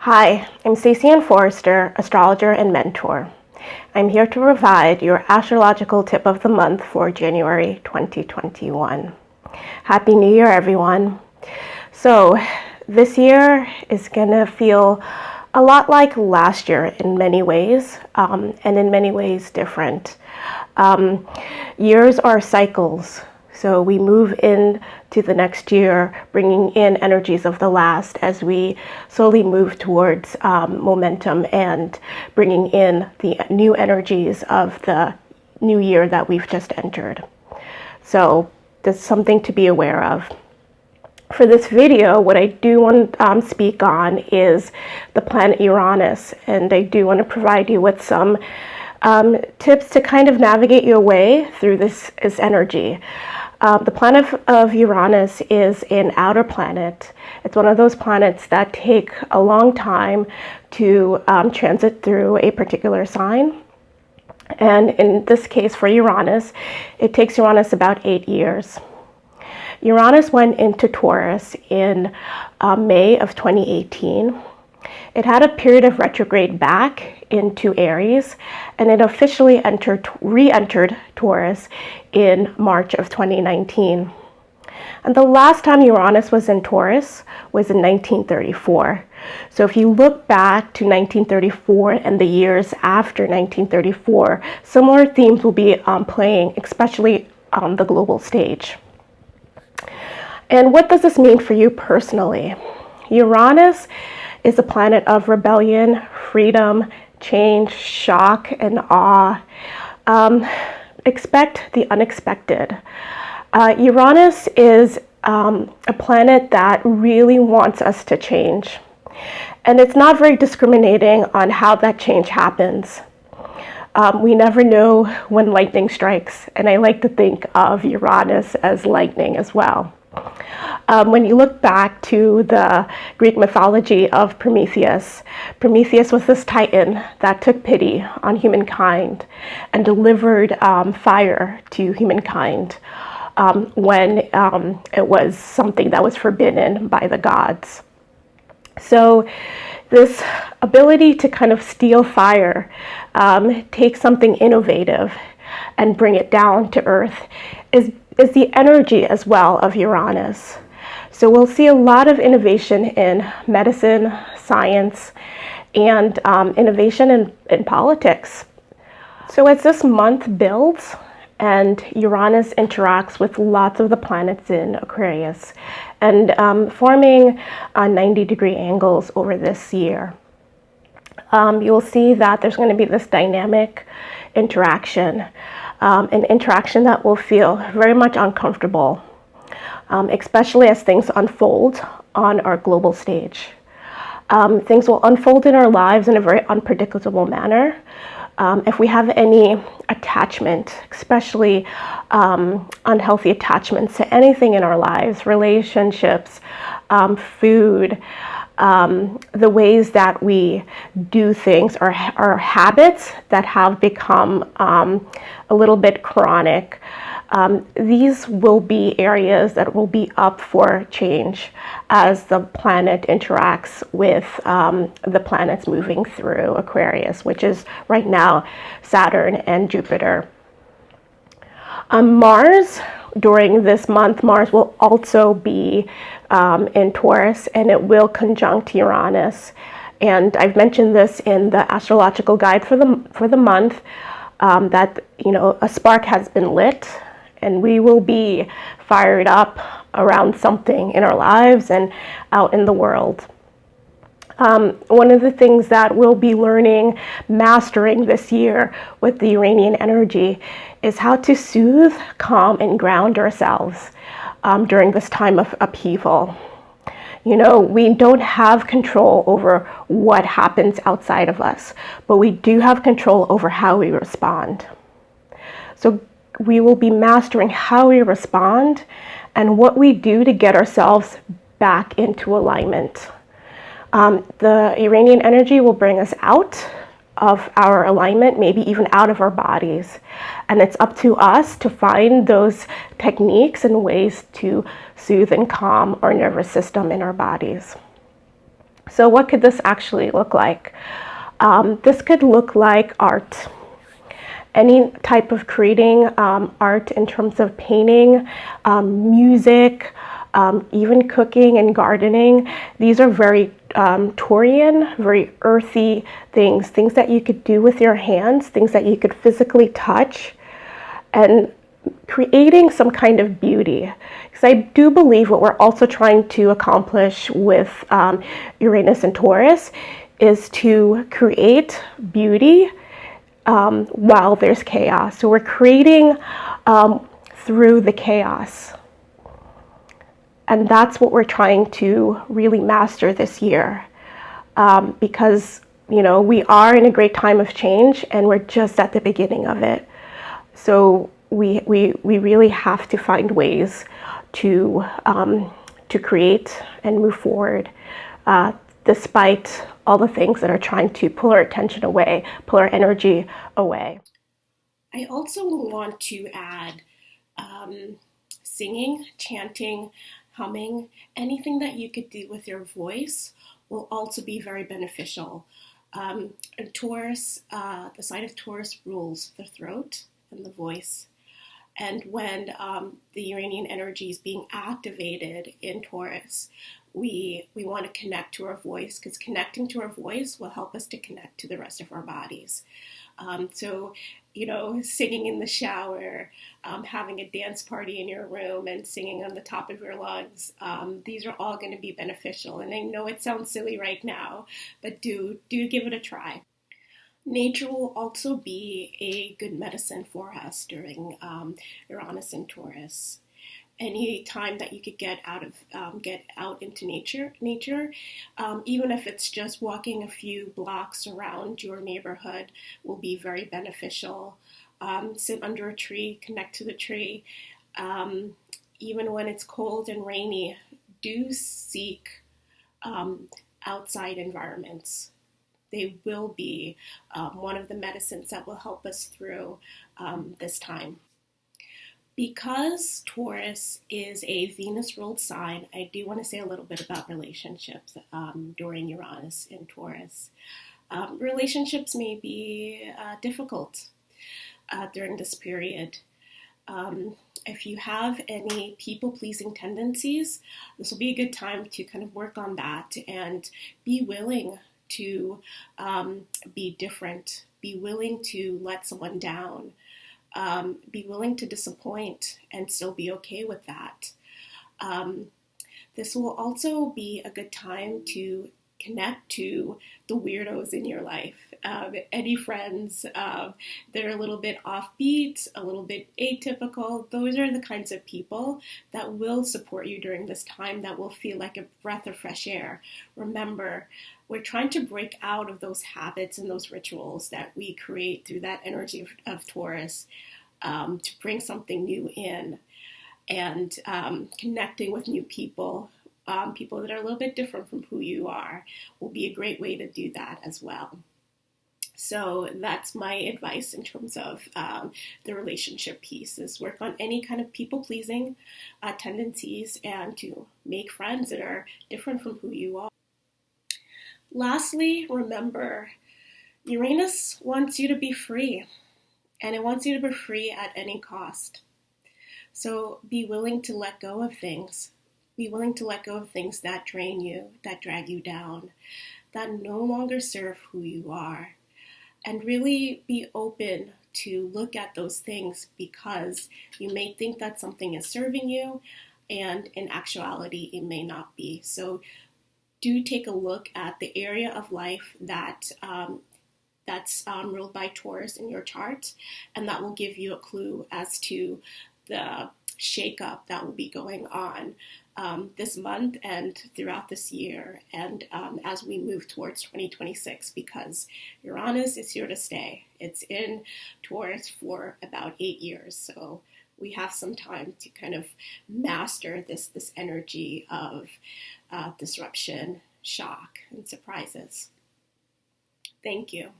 Hi, I'm Stacey Ann Forrester, astrologer and mentor. I'm here to provide your astrological tip of the month for January 2021. Happy New Year, everyone. So this year is gonna feel a lot like last year in many ways, and in many ways different. Years are cycles. So we move into the next year, bringing in energies of the last as we slowly move towards momentum and bringing in the new energies of the new year that we've just entered. So that's something to be aware of. For this video, what I do want to speak on is the planet Uranus, and I do want to provide you with some tips to kind of navigate your way through this energy. The planet of Uranus is an outer planet. It's one of those planets that take a long time to transit through a particular sign. And in this case for Uranus, it takes Uranus about 8 years. Uranus went into Taurus in May of 2018. It had a period of retrograde back into Aries, and it officially re-entered Taurus in March of 2019. And the last time Uranus was in Taurus was in 1934. So if you look back to 1934 and the years after 1934, similar themes will be playing, especially on the global stage. And what does this mean for you personally? Uranus is a planet of rebellion, freedom, change, shock, and awe. Expect the unexpected. Uranus is a planet that really wants us to change. And it's not very discriminating on how that change happens. We never know when lightning strikes, and I like to think of Uranus as lightning as well. When you look back to the Greek mythology of Prometheus, Prometheus was this titan that took pity on humankind and delivered fire to humankind when it was something that was forbidden by the gods. So this ability to kind of steal fire, take something innovative and bring it down to earth is the energy as well of Uranus. So we'll see a lot of innovation in medicine, science, and innovation in politics. So as this month builds and Uranus interacts with lots of the planets in Aquarius and forming 90-degree angles over this year, you'll see that there's going to be this dynamic interaction, an interaction that will feel very much uncomfortable, especially as things unfold on our global stage. Things will unfold in our lives in a very unpredictable manner. If we have any attachment, especially unhealthy attachments to anything in our lives, relationships, food, the ways that we do things, our habits that have become a little bit chronic, these will be areas that will be up for change as the planet interacts with the planets moving through Aquarius, which is right now Saturn and Jupiter. Mars, during this month, Mars will also be in Taurus, and it will conjunct Uranus. And I've mentioned this in the astrological guide for the month, that a spark has been lit, and we will be fired up around something in our lives and out in the world. One of the things that we'll be learning, mastering this year with the Uranian energy is how to soothe, calm, and ground ourselves during this time of upheaval. We don't have control over what happens outside of us, but we do have control over how we respond. So we will be mastering how we respond and what we do to get ourselves back into alignment. The Uranian energy will bring us out of our alignment, maybe even out of our bodies. And it's up to us to find those techniques and ways to soothe and calm our nervous system in our bodies. So what could this actually look like? This could look like art. Any type of creating art in terms of painting, music, even cooking and gardening. These are very Taurian, very earthy things that you could do with your hands, things that you could physically touch, and creating some kind of beauty. Because I do believe what we're also trying to accomplish with Uranus and Taurus is to create beauty while there's chaos. So we're creating through the chaos. And that's what we're trying to really master this year. Because, we are in a great time of change and we're just at the beginning of it. So we really have to find ways to create and move forward, despite all the things that are trying to pull our attention away, pull our energy away. I also want to add singing, chanting, humming, anything that you could do with your voice will also be very beneficial. Taurus, the sign of Taurus rules the throat and the voice. And when the Uranian energy is being activated in Taurus, we want to connect to our voice, because connecting to our voice will help us to connect to the rest of our bodies. So, singing in the shower, having a dance party in your room and singing on the top of your lungs, these are all going to be beneficial. And I know it sounds silly right now, but do give it a try. Nature will also be a good medicine for us during Uranus and Taurus. Any time that you could get out into nature, even if it's just walking a few blocks around your neighborhood, will be very beneficial. Sit under a tree, connect to the tree. Even when it's cold and rainy, do seek outside environments. They will be one of the medicines that will help us through this time. Because Taurus is a Venus-ruled sign, I do want to say a little bit about relationships during Uranus in Taurus. Relationships may be difficult during this period. If you have any people-pleasing tendencies, this will be a good time to kind of work on that and be willing to be different, be willing to let someone down, be willing to disappoint and still be okay with that. This will also be a good time to connect to the weirdos in your life. Any friends that are a little bit offbeat, a little bit atypical, those are the kinds of people that will support you during this time, that will feel like a breath of fresh air. Remember, we're trying to break out of those habits and those rituals that we create through that energy of Taurus, to bring something new in, and connecting with new people, people that are a little bit different from who you are, will be a great way to do that as well. So that's my advice in terms of the relationship piece, is work on any kind of people-pleasing tendencies and to make friends that are different from who you are. Lastly, remember, Uranus wants you to be free, and it wants you to be free at any cost. So be willing to let go of things. Be willing to let go of things that drain you, that drag you down, that no longer serve who you are. And really be open to look at those things, because you may think that something is serving you, and in actuality, it may not be. So do take a look at the area of life that's ruled by Taurus in your chart, and that will give you a clue as to the shakeup that will be going on this month and throughout this year, and as we move towards 2026, because Uranus is here to stay. It's in Taurus for about 8 years, so we have some time to kind of master this energy of disruption, shock, and surprises. Thank you.